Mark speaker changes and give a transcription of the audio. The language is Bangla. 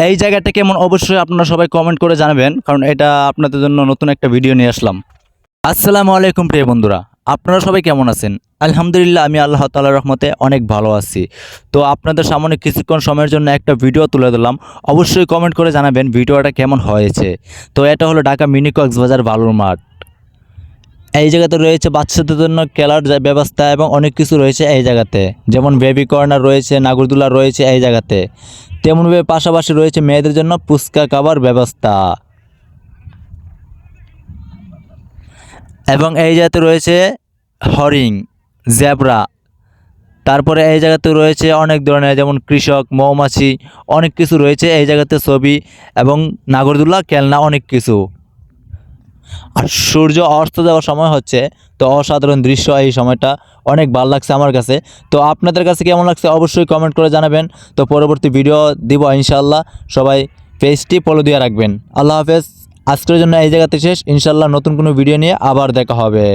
Speaker 1: এই জায়গাটা কেমন অবশ্যই আপনারা সবাই কমেন্ট করে জানাবেন, কারণ এটা আপনাদের জন্য নতুন একটা ভিডিও নিয়ে আসলাম। আসসালামু আলাইকুম প্রিয় বন্ধুরা, আপনারা সবাই কেমন আছেন? আলহামদুলিল্লাহ, আমি আল্লাহ তাআলার রহমতে অনেক ভালো আছি। তো আপনাদের সামনে কিছুক্ষণ সময়ের জন্য একটা ভিডিও তুলে দিলাম। অবশ্যই কমেন্ট করে জানাবেন ভিডিওটা কেমন হয়েছে। তো এটা হলো ঢাকা মিনি কক্সবাজার বালুর মাঠ। এই জায়গাতে রয়েছে বাচ্চাদের জন্য খেলার ব্যবস্থা এবং অনেক কিছু রয়েছে এই জায়গাতে, যেমন বেবি কর্নার রয়েছে, নাগরদোলা রয়েছে এই জায়গাতে। তেমনভাবে পাশাপাশি রয়েছে মেয়েদের জন্য ফুচকা খাবার ব্যবস্থা, এবং এই জায়গাতে রয়েছে হরিণ, জেব্রা। তারপরে এই জায়গাতে রয়েছে অনেক ধরনের, যেমন কৃষক, মৌমাছি, অনেক কিছু রয়েছে এই জায়গাতে, ছবি এবং নাগরদোলা, খেলনা, অনেক কিছু। আর সূর্য অস্ত যাওয়ার সময় হচ্ছে, তো অসাধারণ দৃশ্য। এই সময়টা অনেক ভালো লাগছে আমার কাছে। তো আপনাদের কাছে কেমন লাগছে অবশ্যই কমেন্ট করে জানাবেন। তো পরবর্তী ভিডিও দিব ইনশাল্লাহ। সবাই পেজটি ফলো দিয়ে রাখবেন। আল্লাহ হাফেজ। আজকের জন্য এই জায়গাতে শেষ। ইনশাল্লাহ নতুন কোনো ভিডিও নিয়ে আবার দেখা হবে।